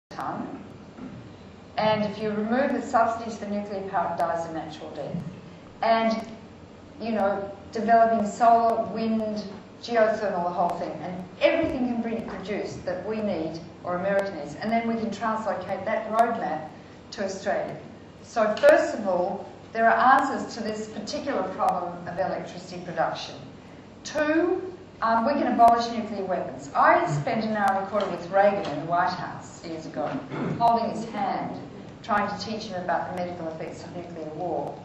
tonne. And if you remove the subsidies for nuclear power, it dies a natural death. And, you know, developing solar, wind, geothermal, the whole thing. And everything can be produced that we need, or America needs. And then we can translocate that roadmap to Australia. So first of all, there are answers to this particular problem of electricity production. Two, we can abolish nuclear weapons. I spent an hour and a quarter with Reagen in the White House years ago, holding his hand, trying to teach him about the medical effects of nuclear war.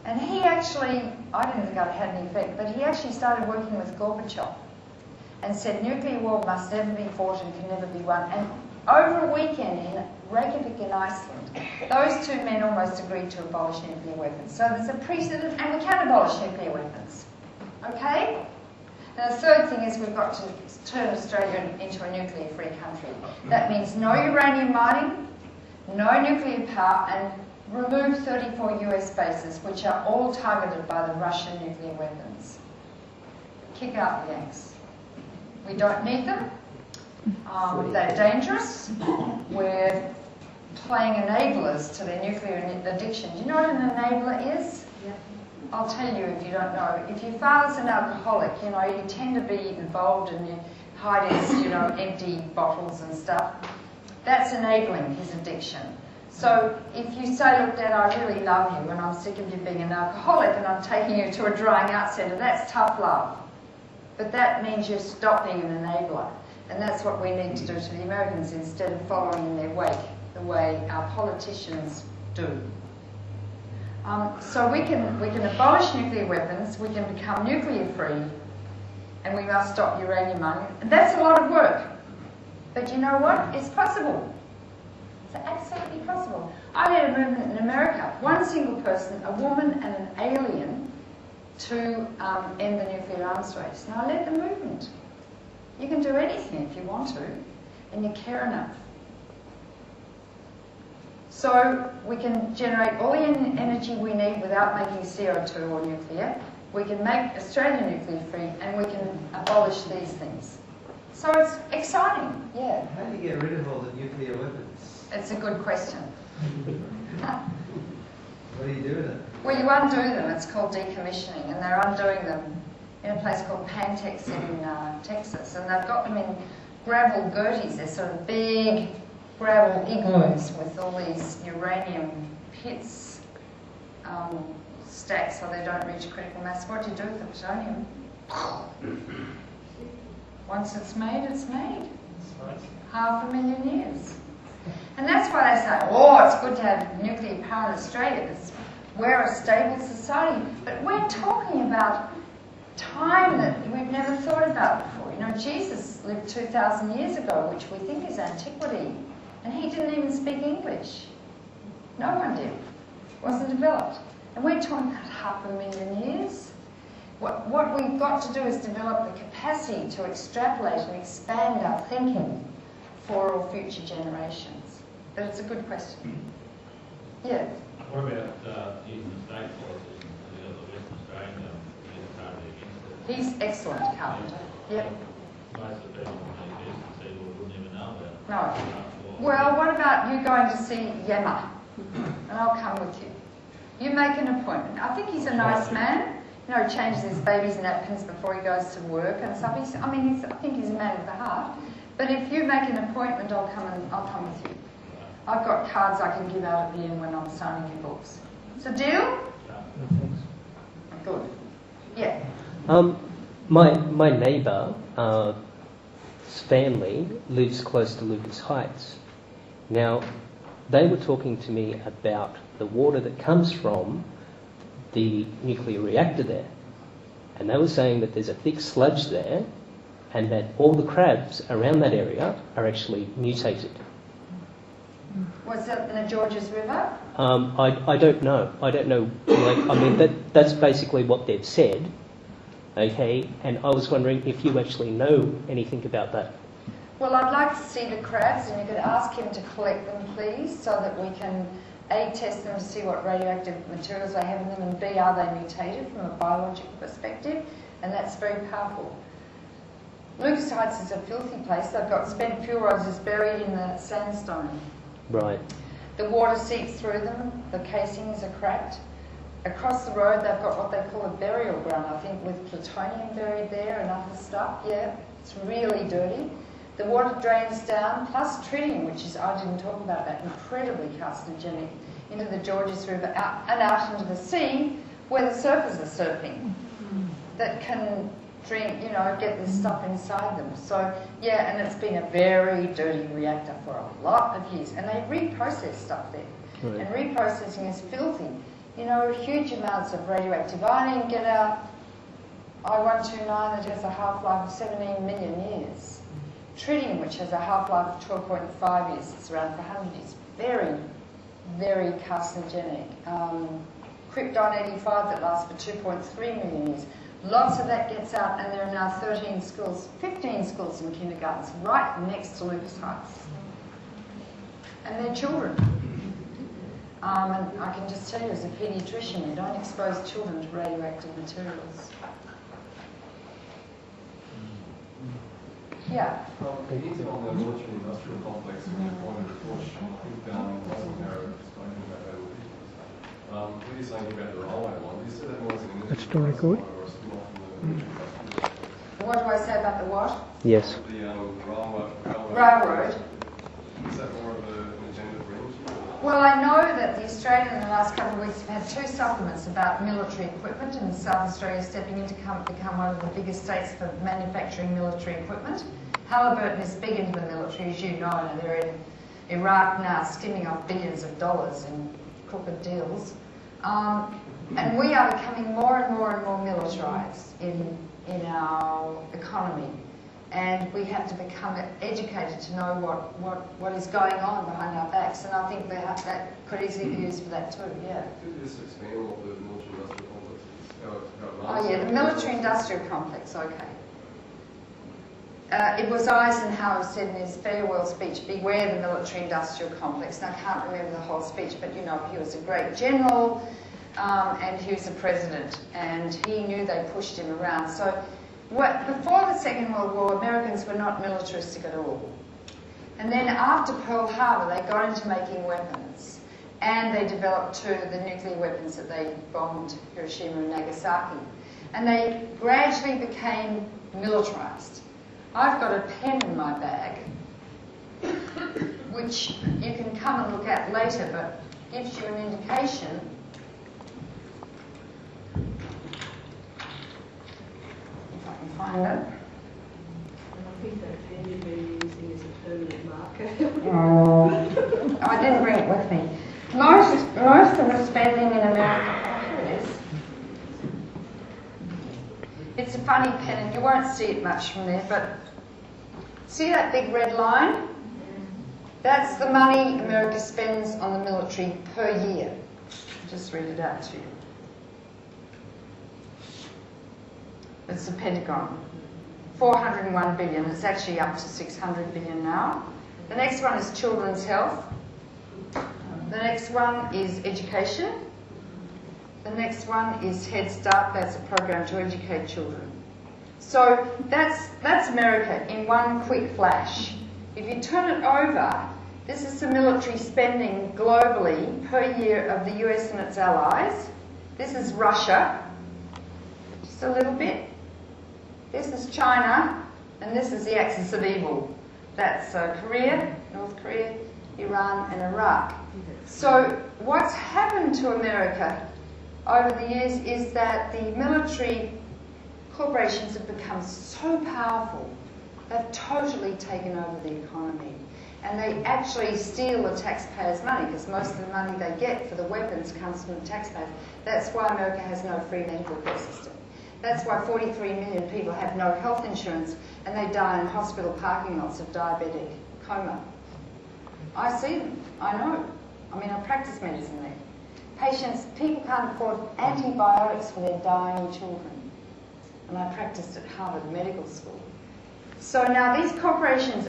And he actually, I didn't think it had any effect, but he actually started working with Gorbachev and said nuclear war must never be fought and can never be won. And over a weekend in Reykjavik in Iceland, those two men almost agreed to abolish nuclear weapons. So there's a precedent, and we can abolish nuclear weapons. Okay? Now the third thing is we've got to turn Australia into a nuclear-free country. That means no uranium mining, no nuclear power, and remove 34 US bases, which are all targeted by the Russian nuclear weapons. Kick out the Yanks. We don't need them. They're dangerous. We're playing enablers to their nuclear addiction. Do you know what an enabler is? Yeah. I'll tell you if you don't know. If your father's an alcoholic, you know, you tend to be involved and you hide his, you know, empty bottles and stuff. That's enabling his addiction. So if you say, look, Dad, I really love you and I'm sick of you being an alcoholic and I'm taking you to a drying out centre, that's tough love. But that means you're stopping an enabler. And that's what we need to do to the Americans instead of following in their wake, the way our politicians do. So we can abolish nuclear weapons, we can become nuclear free, and we must stop uranium mining. And that's a lot of work. But you know what? It's possible. It's absolutely possible. I led a movement in America, one single person, a woman and an alien, to end the nuclear arms race. And I led the movement. You can do anything if you want to, and you care enough. So we can generate all the energy we need without making CO2 or nuclear. We can make Australia nuclear free, and we can abolish these things. So it's exciting, yeah. How do you get rid of all the nuclear weapons? It's a good question. What do you do with it? Well, you undo them. It's called decommissioning, and they're undoing them in a place called Pantex in Texas, and they've got them in gravel gerties. They're sort of big gravel igloos with all these uranium pits stacked so they don't reach critical mass. What do you do with the plutonium? Once it's made, it's made. 500,000 years. And that's why they say, oh, it's good to have nuclear power in Australia because we're a stable society. But we're talking about time that we've never thought about before. You know, Jesus lived 2,000 years ago, which we think is antiquity, and he didn't even speak English. No one did. It wasn't developed. And we're talking about 500,000 years. What we've got to do is develop the capacity to extrapolate and expand our thinking for all future generations. But it's a good question. Yeah? What about using the state policies? The Western Australian is totally against it. He's excellent, Carpenter. Yep. Most of the people in the eastern seaboard would never know about it. No. Well, what about you going to see Yema? And I'll come with you. You make an appointment. I think he's a nice man. You know, he changes his baby's napkins before he goes to work and stuff. I think he's a man with a heart. But if you make an appointment, I'll come with you. I've got cards I can give out at the end when I'm signing your books. It's a deal? Good. Yeah. My neighbour, family lives close to Lucas Heights. Now, they were talking to me about the water that comes from the nuclear reactor there. And they were saying that there's a thick sludge there and that all the crabs around that area are actually mutated. Was that in the Georges River? I don't know. I don't know. I mean, that's basically what they've said. Okay, and I was wondering if you actually know anything about that. Well, I'd like to see the crabs, and you could ask him to collect them, please, so that we can A, test them to see what radioactive materials they have in them, and B, are they mutated from a biological perspective, and that's very powerful. Lucas Heights is a filthy place. They've got spent fuel rods just buried in the sandstone. Right. The water seeps through them, the casings are cracked. Across the road they've got what they call a burial ground, I think, with plutonium buried there and other stuff. Yeah, it's really dirty. The water drains down, plus tritium, which is, I didn't talk about that, incredibly carcinogenic, into the Georges River out into the sea where the surfers are surfing that can drink, get this stuff inside them. So, yeah, and it's been a very dirty reactor for a lot of years. And they reprocess stuff there. Right. And reprocessing is filthy. Huge amounts of radioactive iodine get out. I-129 that has a half-life of 17 million years. Tritium, which has a half-life of 12.5 years, it's around for 100 years. Very, very carcinogenic. Krypton-85 that lasts for 2.3 million years. Lots of that gets out, and there are now 15 schools and kindergartens right next to Lucas Heights. And they're children. And I can just tell you as a paediatrician, you don't expose children to radioactive materials. Yeah. Anything on the military industrial complex, which you pointed to Bush, I think wasn't Harry explaining about that with you. What are you saying about the railway one? You said that was an energy record. or a spin-off from the military industrial complex. What do I say about the what? Yes. The Railroad. Is that more of an agenda for energy? Well, I know that the Australian in the last couple of weeks have had 2 supplements about military equipment, and South Australia is stepping in to become one of the biggest states for manufacturing military equipment. Halliburton is big into the military, as you know, and they're in Iraq now skimming off billions of dollars in crooked deals. And we are becoming more and more and more militarised in our economy. And we have to become educated to know what is going on behind our backs. And I think that could easily be used for that too, yeah. Could you just expand what the military industrial complex is? How it Oh runs? yeah, the military industrial complex, okay. It was Eisenhower said in his farewell speech, beware the military industrial complex. And I can't remember the whole speech, but he was a great general and he was a president. And he knew they pushed him around. So before the Second World War, Americans were not militaristic at all. And then after Pearl Harbor, they got into making weapons. And they developed the nuclear weapons that they bombed Hiroshima and Nagasaki. And they gradually became militarised. I've got a pen in my bag, which you can come and look at later, but gives you an indication. If I can find it. I think that pen you've been using is a permanent marker. I didn't bring it with me. Most of the spending in America, here it is. It's a funny pen, and you won't see it much from there, but see that big red line? That's the money America spends on the military per year. I'll just read it out to you. It's the Pentagon. 401 billion. It's actually up to 600 billion now. The next one is children's health. The next one is education. The next one is Head Start. That's a program to educate children. So that's America in one quick flash. If you turn it over, this is the military spending globally per year of the US and its allies. This is Russia, just a little bit. This is China, and this is the axis of evil. That's Korea, North Korea, Iran, and Iraq. So what's happened to America over the years is that the military corporations have become so powerful, they've totally taken over the economy. And they actually steal the taxpayers' money, because most of the money they get for the weapons comes from the taxpayers. That's why America has no free medical care system. That's why 43 million people have no health insurance and they die in hospital parking lots of diabetic coma. I see them, I know. I mean, I practice medicine there. People can't afford antibiotics for their dying children. And I practiced at Harvard Medical School. So now these corporations